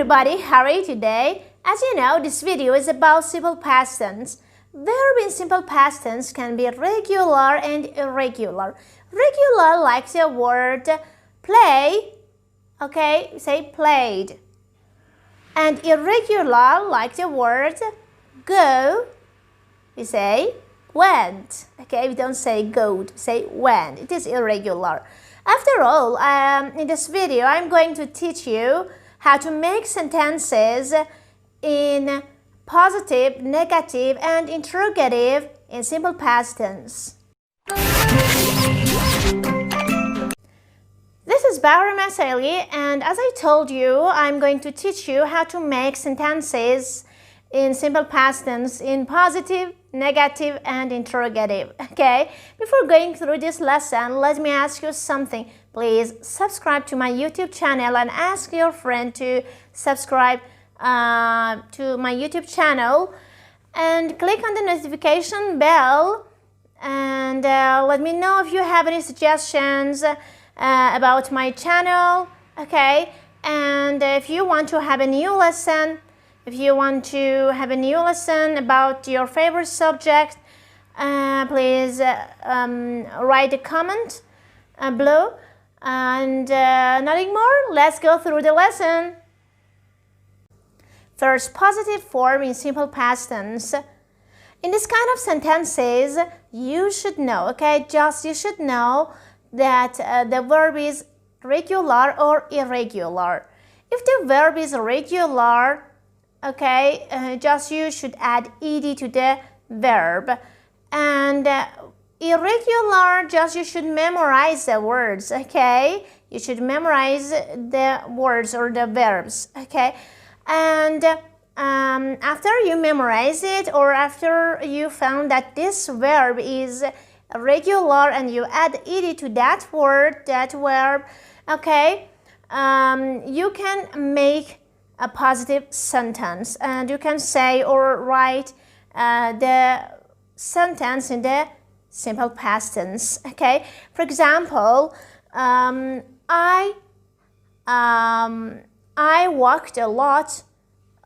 everybody, how are you today? As you know, this video is about simple past tense. Verb in simple past tense can be regular and irregular. Regular like the word play, okay, say played. And irregular like the word go, we say went. Okay, we don't say go, say went. It is irregular. After all, in this video, I'm going to teach you how to make sentences in positive, negative, and interrogative in simple past tense. This is Bahram Asali, and as I told you, I'm going to teach you how to make sentences in simple past tense in positive, negative, and interrogative. Okay, before going through this lesson, let me ask you something. Please subscribe to my YouTube channel and ask your friend to subscribe to my YouTube channel, and click on the notification bell, and let me know if you have any suggestions about my channel. Okay, and if you want to have a new lesson, about your favorite subject, please write a comment below. And nothing more, let's go through the lesson. First, positive form in simple past tense. In this kind of sentences, you should know, okay, you should know that the verb is regular or irregular. If the verb is regular, okay, you should add ed to the verb, and irregular, you should memorize the words. Okay, you should memorize the words or the verbs. Okay, and after you memorize it, or after you found that this verb is regular and you add ed to that word, that verb, okay, you can make a positive sentence, and you can say or write the sentence in the simple past tense. Okay, for example, I walked a lot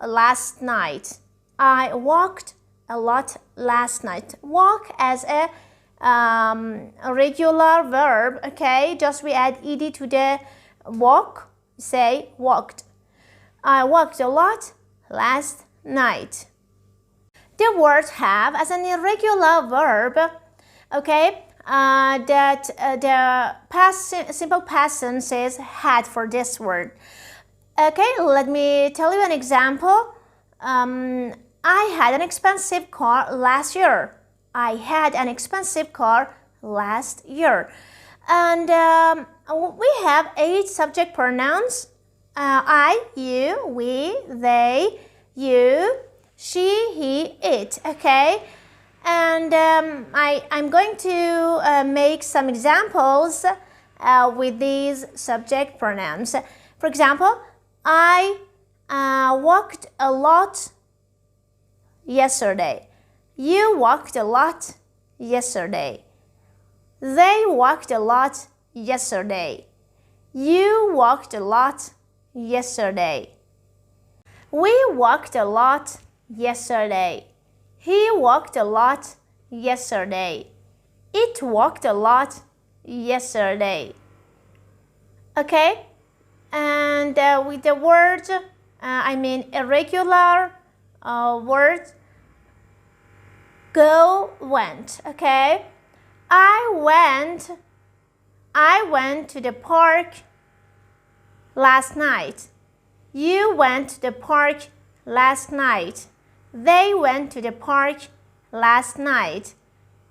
last night. I walked a lot last night. Walk as a regular verb. Okay, we add ed to the walk, say walked. I walked a lot last night. The word have as an irregular verb, okay, that the simple past tense is had for this word. Okay, let me tell you an example. I had an expensive car last year. I had an expensive car last year. And we have 8 subject pronouns. I, you, we, they, you, she, he, it. Okay, and I'm going to make some examples with these subject pronouns. For example, I walked a lot yesterday. You walked a lot yesterday. They walked a lot yesterday. You walked a lot yesterday. We walked a lot yesterday. He walked a lot yesterday. It walked a lot yesterday. Okay, and with the word, irregular word, go, went. Okay, I went to the park last night. You went to the park last night. They went to the park last night.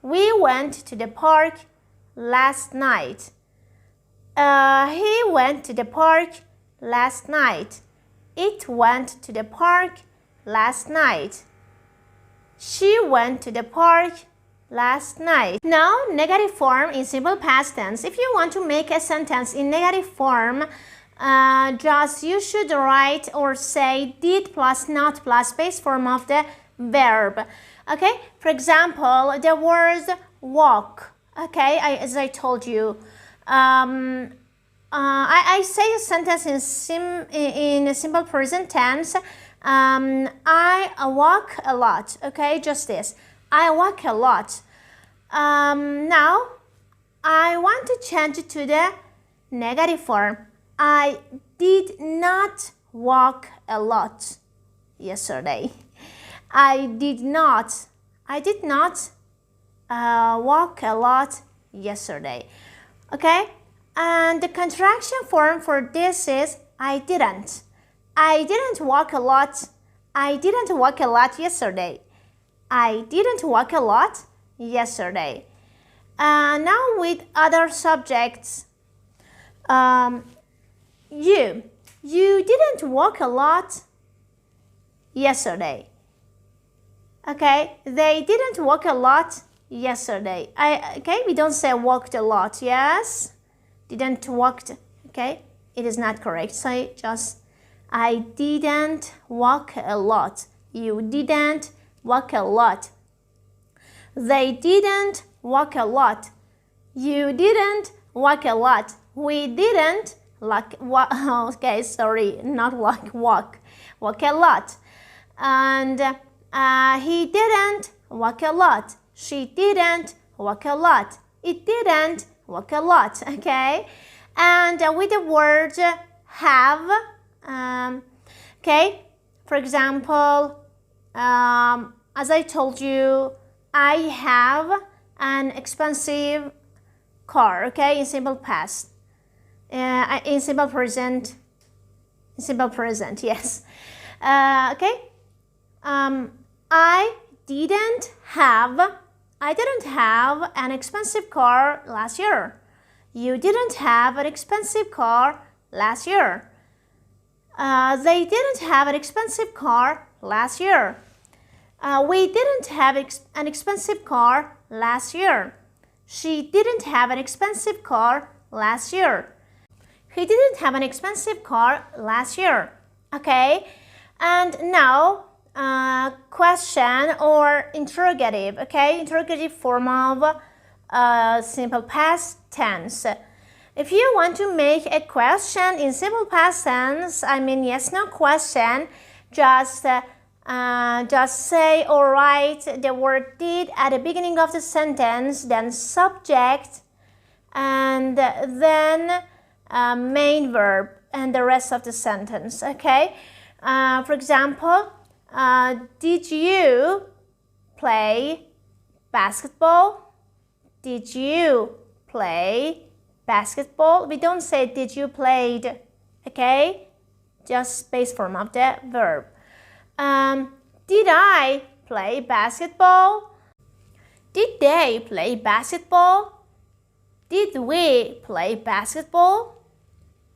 We went to the park last night. He went to the park last night. It went to the park last night. She went to the park last night. Now, negative form in simple past tense. If you want to make a sentence in negative form, you should write or say did plus not plus base form of the verb. Okay, for example, the word walk. Okay, as I told you, I say a sentence in a simple present tense. I walk a lot. Okay, just this. I walk a lot. Now, I want to change it to the negative form. I did not walk a lot yesterday. I did not walk a lot yesterday. Okay? And the contraction form for this is I didn't. I didn't walk a lot. I didn't walk a lot yesterday. I didn't walk a lot yesterday. Now with other subjects. You didn't walk a lot yesterday. Okay, they didn't walk a lot yesterday. Okay, we don't say walked a lot. Yes, didn't walked. Okay, it is not correct. Say just I didn't walk a lot. You didn't walk a lot. They didn't walk a lot. You didn't walk a lot. We didn't okay, sorry, not walk a lot. And he didn't walk a lot. She didn't walk a lot. It didn't walk a lot. Okay, and with the word have. Okay, for example, as I told you, I have an expensive car. Okay, in simple past. In simple present. Yes. Okay. I didn't have an expensive car last year. You didn't have an expensive car last year. They didn't have an expensive car last year. We didn't have an expensive car last year. She didn't have an expensive car last year. He didn't have an expensive car last year. Okay, and now question or interrogative. Okay, interrogative form of simple past tense. If you want to make a question in simple past tense, I mean yes no question, just say or write the word did at the beginning of the sentence, then subject, and then main verb and the rest of the sentence. Okay, for example, did you play basketball? Did you play basketball? We don't say did you played. Okay, just base form of the verb. Did I play basketball? Did they play basketball? Did we play basketball?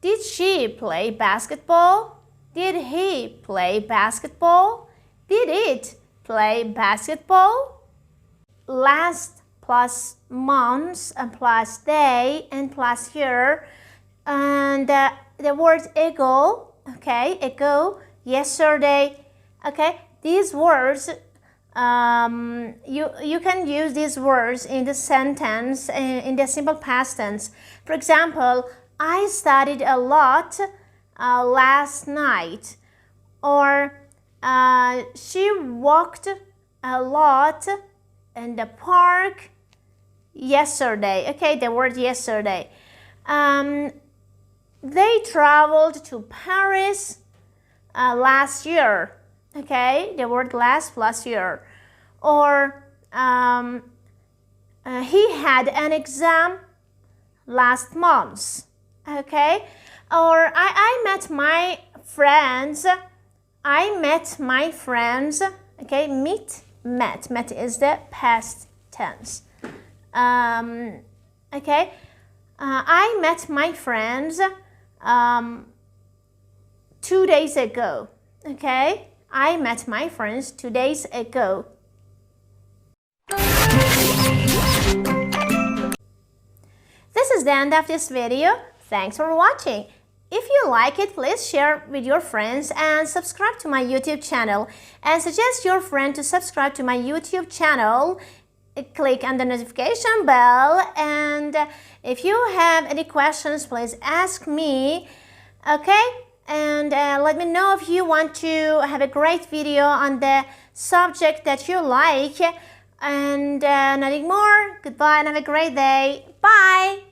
Did she play basketball? Did he play basketball? Did it play basketball? Last plus months and plus day and plus year. And the word ago, okay, ago, yesterday. Okay, these words, you can use these words in the sentence, in the simple past tense. For example, I studied a lot last night. Or she walked a lot in the park yesterday. Okay, the word yesterday. They traveled to Paris last year. Okay, the word last plus year. Or he had an exam last month. Okay, or I met my friends. I met my friends. Okay, met is the past tense. Okay, I met my friends 2 days ago. Okay, I met my friends 2 days ago. This is the end of this video. Thanks for watching. If you like it, please share with your friends and subscribe to my YouTube channel. And suggest your friend to subscribe to my YouTube channel click on the notification bell, and if you have any questions, please ask me, okay? And let me know if you want to have a great video on the subject that you like. And nothing more. Goodbye and have a great day. Bye!